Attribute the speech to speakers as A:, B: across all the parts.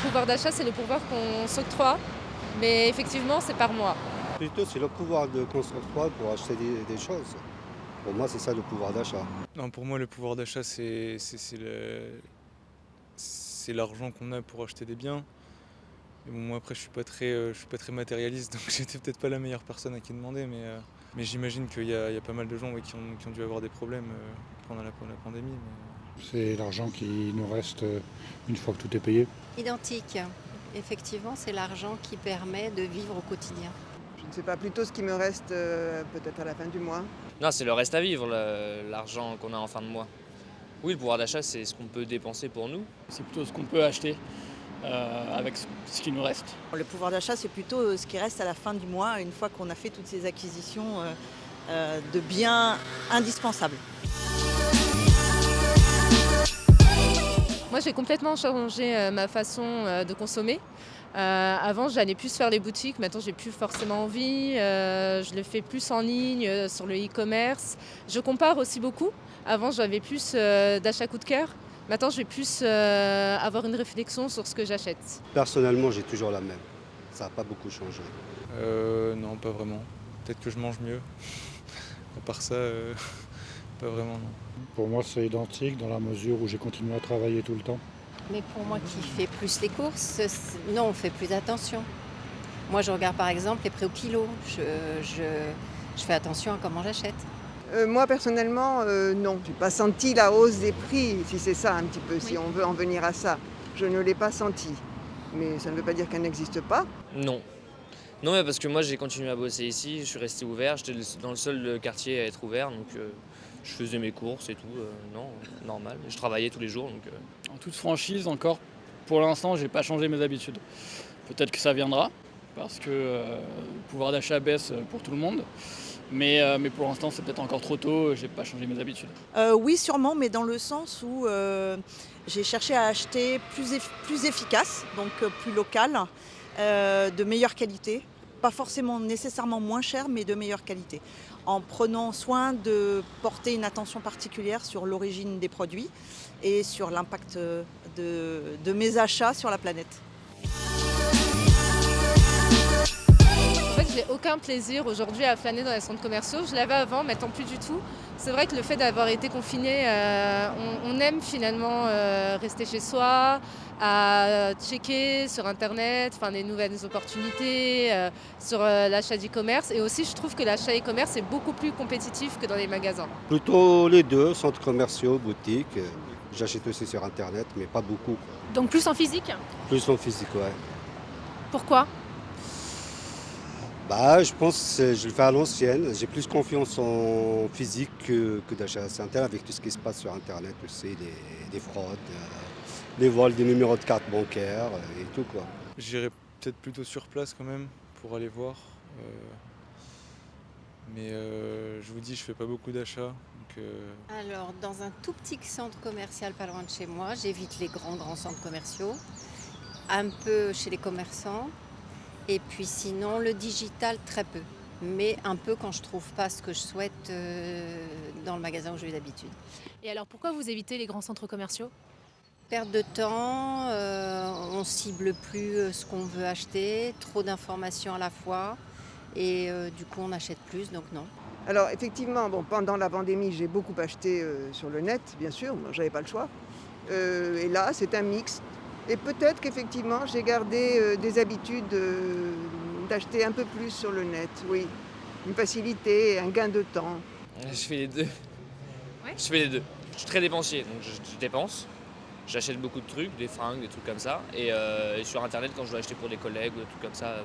A: pouvoir d'achat, c'est le pouvoir qu'on s'octroie, mais effectivement, c'est par mois.
B: Plutôt, c'est le pouvoir de qu'on s'octroie pour acheter des choses. Pour moi, c'est ça le pouvoir d'achat.
C: Non, pour moi, le pouvoir d'achat, c'est l'argent qu'on a pour acheter des biens. Et bon, moi, après, je suis pas très matérialiste, donc j'étais peut-être pas la meilleure personne à qui demander, mais j'imagine qu'il y a pas mal de gens, ouais, qui ont dû avoir des problèmes pendant la pandémie.
D: C'est l'argent qui nous reste une fois que tout est payé.
E: Identique. Effectivement, c'est l'argent qui permet de vivre au quotidien.
F: Je ne sais pas, plutôt ce qui me reste peut-être à la fin du mois.
G: Non, c'est le reste à vivre, l'argent qu'on a en fin de mois. Oui, le pouvoir d'achat, c'est ce qu'on peut dépenser pour nous.
H: C'est plutôt ce qu'on peut acheter avec ce qui nous reste.
I: Le pouvoir d'achat, c'est plutôt ce qui reste à la fin du mois, une fois qu'on a fait toutes ces acquisitions de biens indispensables.
A: Moi, j'ai complètement changé ma façon de consommer. Avant, j'allais plus faire les boutiques. Maintenant, j'ai plus forcément envie. Je le fais plus en ligne, sur le e-commerce. Je compare aussi beaucoup. Avant, j'avais plus d'achats coup de cœur. Maintenant, je vais plus avoir une réflexion sur ce que j'achète.
B: Personnellement, j'ai toujours la même. Ça n'a pas beaucoup changé.
C: Non, pas vraiment. Peut-être que je mange mieux. À part ça, pas vraiment, non.
D: Pour moi, c'est identique dans la mesure où j'ai continué à travailler tout le temps.
E: Mais pour moi qui fais plus les courses, non, on fait plus attention. Moi, je regarde par exemple les prix au kilo. Je fais attention à comment j'achète.
F: Moi, personnellement, non. Je n'ai pas senti la hausse des prix, si c'est ça un petit peu, si on veut en venir à ça. Je ne l'ai pas senti. Mais ça ne veut pas dire qu'elle n'existe pas.
G: Non. Non, mais parce que moi, j'ai continué à bosser ici, je suis resté ouvert, j'étais dans le seul quartier à être ouvert, donc je faisais mes courses et tout, non, normal. Je travaillais tous les jours, donc...
H: En toute franchise, encore, pour l'instant, j'ai pas changé mes habitudes. Peut-être que ça viendra, parce que le pouvoir d'achat baisse pour tout le monde. Mais pour l'instant, c'est peut-être encore trop tôt, j'ai pas changé mes habitudes.
I: Oui, sûrement, mais dans le sens où j'ai cherché à acheter plus efficace, donc plus local, de meilleure qualité. Pas forcément nécessairement moins cher, mais de meilleure qualité. En prenant soin de porter une attention particulière sur l'origine des produits et sur l'impact de mes achats sur la planète.
A: En fait, j'ai aucun plaisir aujourd'hui à flâner dans les centres commerciaux. Je l'avais avant, maintenant plus du tout. C'est vrai que le fait d'avoir été confiné, on aime finalement rester chez soi, à checker sur Internet, des nouvelles opportunités, sur l'achat d'e-commerce. Et aussi, je trouve que l'achat e-commerce est beaucoup plus compétitif que dans les magasins.
B: Plutôt les deux, centres commerciaux, boutiques. J'achète aussi sur Internet, mais pas beaucoup.
J: Donc plus en physique ?
B: Plus en physique, ouais.
J: Pourquoi ?
B: Je pense que je le fais à l'ancienne. J'ai plus confiance en physique que d'achat sur Internet, avec tout ce qui se passe sur Internet aussi, les fraudes, les vols des numéros de carte bancaire et tout, quoi.
C: J'irai peut-être plutôt sur place quand même, pour aller voir. Mais je vous dis, je fais pas beaucoup d'achats.
E: Alors, dans un tout petit centre commercial pas loin de chez moi, j'évite les grands centres commerciaux, un peu chez les commerçants. Et puis sinon, le digital, très peu. Mais un peu quand je trouve pas ce que je souhaite dans le magasin où je vais d'habitude.
J: Et alors pourquoi vous évitez les grands centres commerciaux ?
E: Perte de temps, on cible plus ce qu'on veut acheter, trop d'informations à la fois. Et du coup, on achète plus, donc non.
F: Alors effectivement, pendant la pandémie, j'ai beaucoup acheté sur le net, bien sûr, moi j'avais pas le choix. Et là, c'est un mix. Et peut-être qu'effectivement, j'ai gardé des habitudes d'acheter un peu plus sur le net, oui. Une facilité, un gain de temps.
G: Je fais les deux.
J: Ouais.
G: Je fais les deux. Je suis très dépensier, donc je dépense. J'achète beaucoup de trucs, des fringues, des trucs comme ça. Et sur Internet, quand je dois acheter pour des collègues ou des trucs comme ça,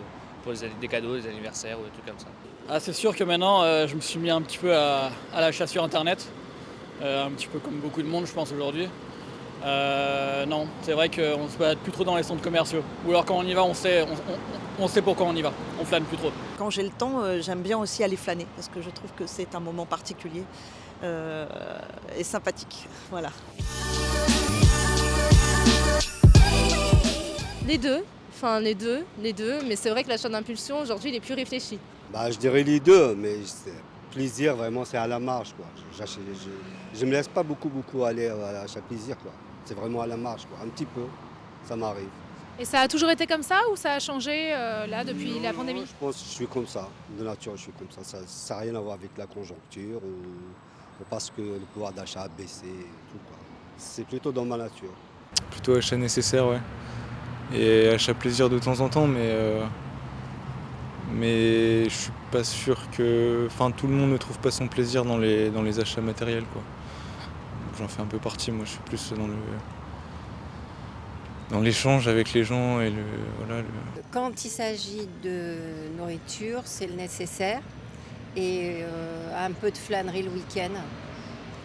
G: pour des cadeaux, des anniversaires ou des trucs comme ça.
H: Ah, c'est sûr que maintenant, je me suis mis un petit peu à l'achat sur Internet. Un petit peu comme beaucoup de monde, je pense, aujourd'hui. Non, c'est vrai qu'on se balade plus trop dans les centres commerciaux. Ou alors quand on y va, on sait pourquoi on y va. On flâne plus trop.
I: Quand j'ai le temps, j'aime bien aussi aller flâner parce que je trouve que c'est un moment particulier et sympathique. Voilà.
A: Les deux, mais c'est vrai que l'achat d'impulsion, aujourd'hui, il est plus réfléchi.
B: Je dirais les deux, mais plaisir, vraiment, c'est à la marge, quoi. Je me laisse pas beaucoup aller à l'achat plaisir, quoi. C'est vraiment à la marge, quoi. Un petit peu, ça m'arrive.
J: Et ça a toujours été comme ça ou ça a changé là depuis la pandémie?
B: Je pense que je suis comme ça, de nature je suis comme ça. Ça n'a rien à voir avec la conjoncture ou parce que le pouvoir d'achat a baissé et tout, quoi. C'est plutôt dans ma nature.
C: Plutôt achat nécessaire, ouais. Et achat plaisir de temps en temps, mais je suis pas sûr que. Enfin, tout le monde ne trouve pas son plaisir dans les achats matériels, quoi. J'en fais un peu partie, moi je suis plus dans l'échange avec les gens et
E: Quand il s'agit de nourriture, c'est le nécessaire et un peu de flânerie le week-end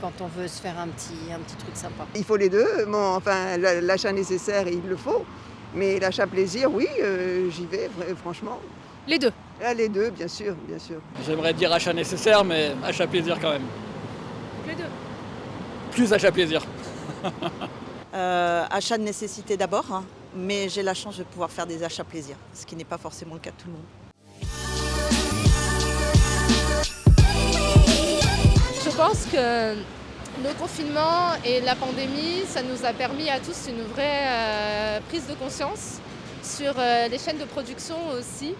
E: quand on veut se faire un petit truc sympa.
F: Il faut les deux. Bon, enfin, l'achat nécessaire, il le faut. Mais l'achat plaisir, oui, j'y vais, franchement.
J: Les deux.
F: Ah, les deux, bien sûr, bien sûr.
H: J'aimerais dire achat nécessaire, mais achat plaisir quand même.
J: Les deux.
H: Plus achat plaisir.
I: Achat de nécessité d'abord, hein, mais j'ai la chance de pouvoir faire des achats plaisir, ce qui n'est pas forcément le cas de tout le monde.
A: Je pense que le confinement et la pandémie, ça nous a permis à tous une vraie prise de conscience sur les chaînes de production aussi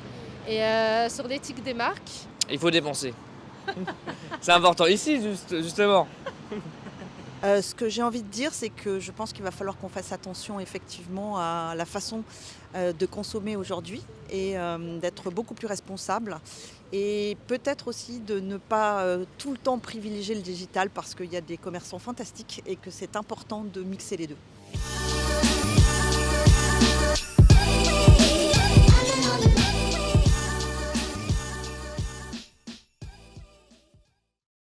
A: et sur l'éthique des marques.
G: Il faut dépenser. C'est important. Ici, justement.
I: Ce que j'ai envie de dire, c'est que je pense qu'il va falloir qu'on fasse attention effectivement à la façon de consommer aujourd'hui et d'être beaucoup plus responsable. Et peut-être aussi de ne pas tout le temps privilégier le digital parce qu'il y a des commerçants fantastiques et que c'est important de mixer les deux.